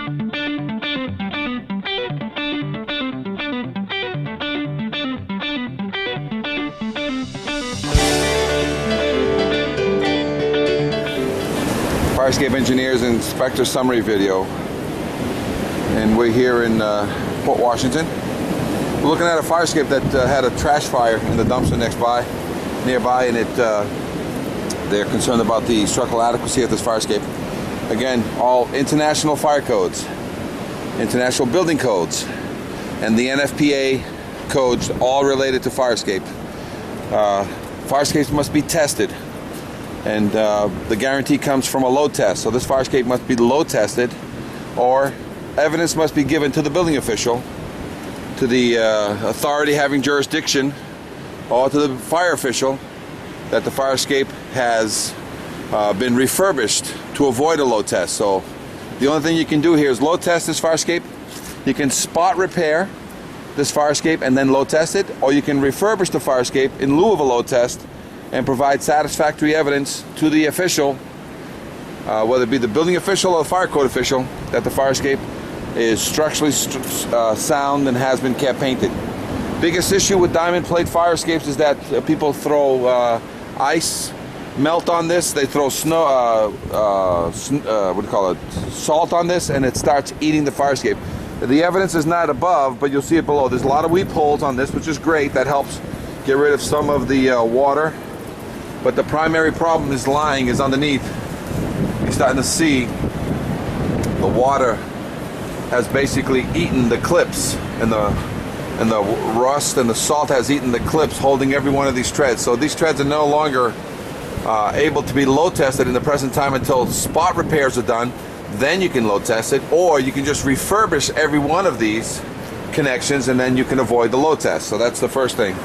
Fire escape engineers inspector summary video, and we're here in Port Washington. We're looking at a fire escape that had a trash fire in the dumpster nearby, and they're concerned about the structural adequacy of this fire escape. Again, all international fire codes, international building codes, and the NFPA codes, all related to fire escape. Fire escapes must be tested, and the guarantee comes from a load test. So this fire escape must be load tested, or evidence must be given to the building official, to the authority having jurisdiction, or to the fire official that the fire escape has been refurbished to avoid a load test. So the only thing you can do here is load test this fire escape. You can spot repair this fire escape and then load test it, or you can refurbish the fire escape in lieu of a load test and provide satisfactory evidence to the official, whether it be the building official or the fire code official, that the fire escape is structurally sound and has been kept painted. Biggest issue with diamond plate fire escapes is that people throw ice melt on this. They throw snow, what do you call it, salt on this, and it starts eating the fire escape. The evidence is not above, but you'll see it below. There's a lot of weep holes on this, which is great. That helps get rid of some of the water. But the primary problem is underneath. You're starting to see the water has basically eaten the clips, and the rust and the salt has eaten the clips holding every one of these treads. So these treads are no longer able to be load tested in the present time until spot repairs are done. Then you can load test it, or you can just refurbish every one of these connections, and then you can avoid the load test. So that's the first thing.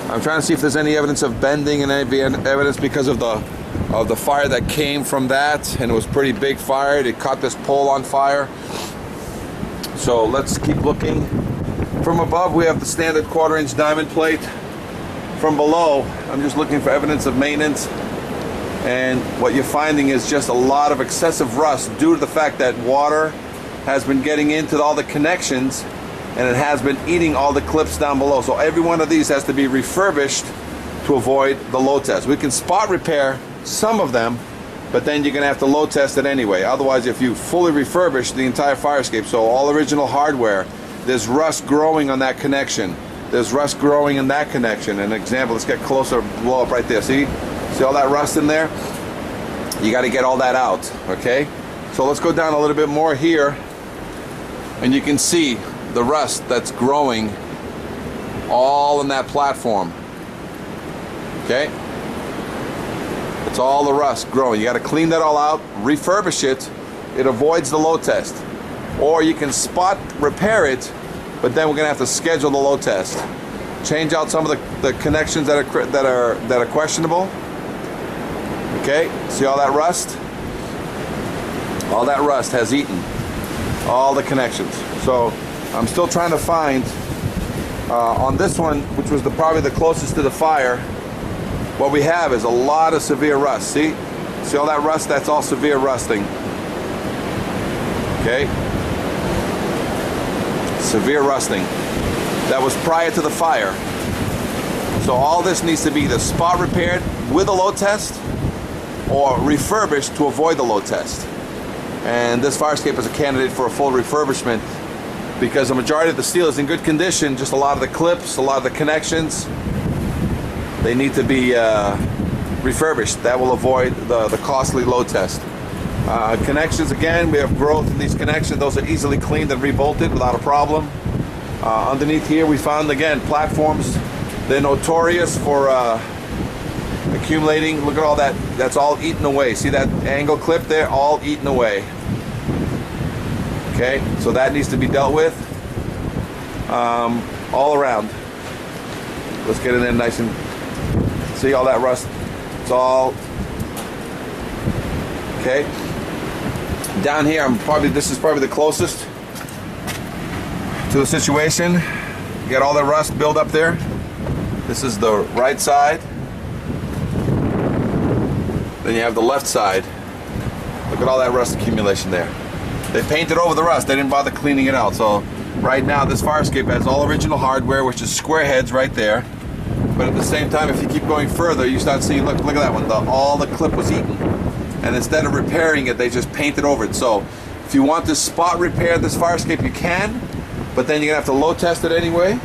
I'm trying to see if there's any evidence of bending and any evidence because of the fire that came from that, and it was pretty big fire. It caught this pole on fire. So let's keep looking. From above, we have the standard 1/4-inch diamond plate. From below, I'm just looking for evidence of maintenance, and what you're finding is just a lot of excessive rust due to the fact that water has been getting into all the connections, and it has been eating all the clips down below. So every one of these has to be refurbished to avoid the load test. We can spot repair some of them, but then you're going to have to load test it anyway. Otherwise, if you fully refurbish the entire fire escape, so all original hardware, there's rust growing on that connection. There's rust growing in that connection. An example, let's get closer, blow up right there. See all that rust in there? You got to get all that out, okay? So let's go down a little bit more here, and you can see the rust that's growing all in that platform, okay? It's all the rust growing. You got to clean that all out, refurbish it. It avoids the load test. Or you can spot repair it, but then we're going to have to schedule the load test. Change out some of the connections that are questionable. Okay, see all that rust? All that rust has eaten all the connections. So I'm still trying to find on this one, which was probably the closest to the fire. What we have is a lot of severe rust. See all that rust? That's all severe rusting. Okay, severe rusting. That was prior to the fire. So all this needs to be either spot repaired with a load test or refurbished to avoid the load test. And this fire escape is a candidate for a full refurbishment because the majority of the steel is in good condition. Just a lot of the clips, a lot of the connections, they need to be refurbished. That will avoid the costly load test. Connections, again, we have growth in these connections. Those are easily cleaned and rebolted without a problem. Underneath here we found, again, platforms. They're notorious for accumulating. Look at all that. That's all eaten away. See that angle clip there? All eaten away. Okay, so that needs to be dealt with all around. Let's get in there nice and see all that rust. It's all okay. Down here, this is probably the closest to the situation. You got all the rust built up there. This is the right side. Then you have the left side. Look at all that rust accumulation there. They painted over the rust. They didn't bother cleaning it out. So right now this fire escape has all original hardware, which is square heads right there. But at the same time, if you keep going further, you start seeing, look at that one. All the clip was eaten. And instead of repairing it, they just painted over it. So if you want to spot repair this fire escape, you can. But then you're going to have to load test it anyway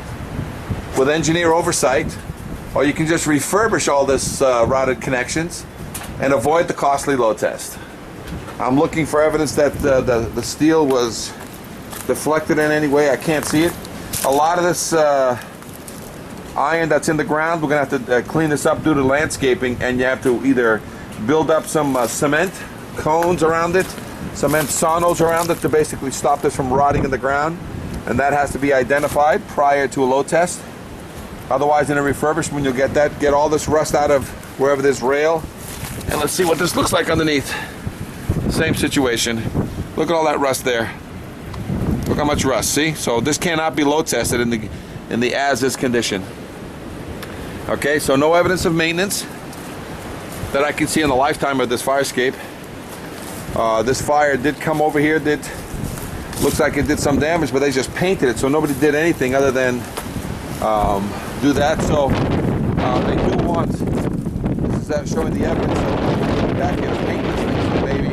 with engineer oversight. Or you can just refurbish all this rotted connections and avoid the costly load test. I'm looking for evidence that the steel was deflected in any way. I can't see it. A lot of this iron that's in the ground, we're going to have to clean this up due to landscaping, and you have to either build up some cement cones around it, cement sonos around it to basically stop this from rotting in the ground, and that has to be identified prior to a load test. Otherwise, in a refurbishment, you'll get all this rust out of wherever there's rail. And let's see what this looks like underneath. Same situation. Look at all that rust there. Look how much rust, see? So this cannot be load tested in the as-is condition. Okay, so no evidence of maintenance that I can see in the lifetime of this fire escape. This fire did come over here, looks like it did some damage, but they just painted it, so nobody did anything other than do that. So they do want, this is showing the evidence, so back here to paint this thing, so maybe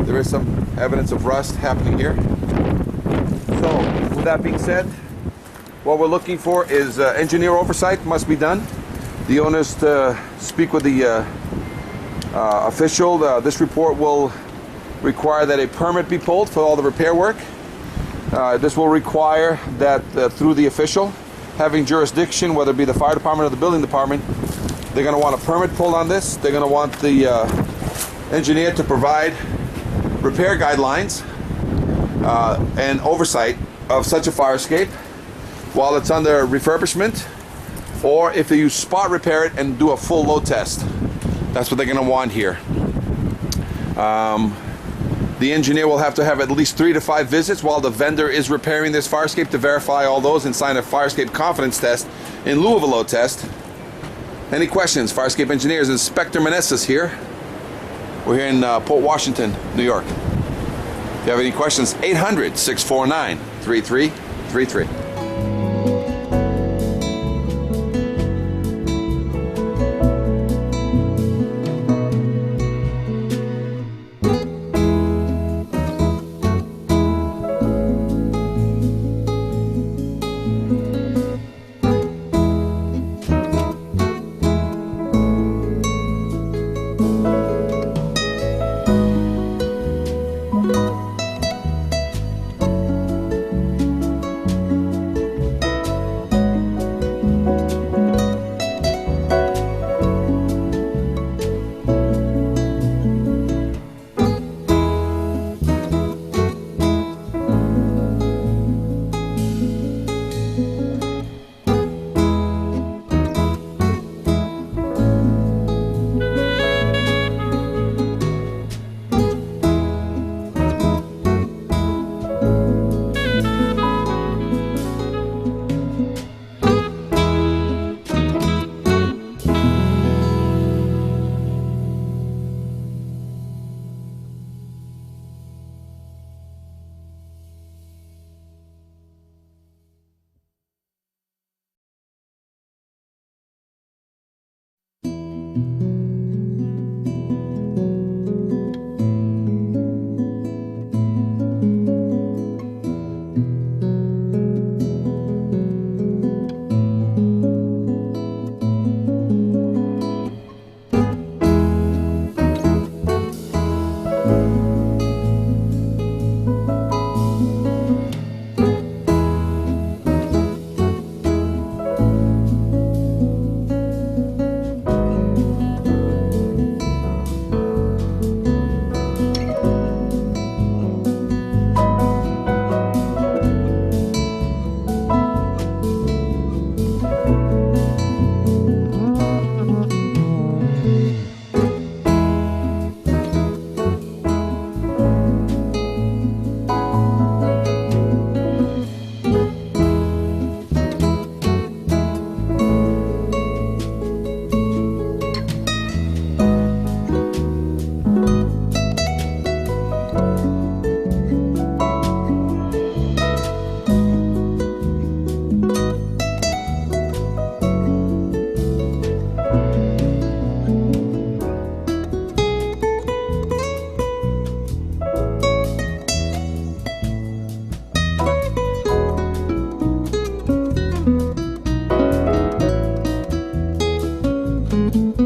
there is some evidence of rust happening here. So with that being said, what we're looking for is engineer oversight must be done. The owners to speak with the official. This report will require that a permit be pulled for all the repair work. This will require that through the official having jurisdiction, whether it be the fire department or the building department, they're going to want a permit pulled on this. They're going to want the engineer to provide repair guidelines and oversight of such a fire escape while it's under refurbishment, or if you spot repair it and do a full load test. That's what they're going to want here. The engineer will have to have at least 3 to 5 visits while the vendor is repairing this fire escape to verify all those and sign a fire escape confidence test in lieu of a load test. Any questions? Fire escape engineers, Inspector Meneses here. We're here in Port Washington, New York. If you have any questions, 800-649-3333. you.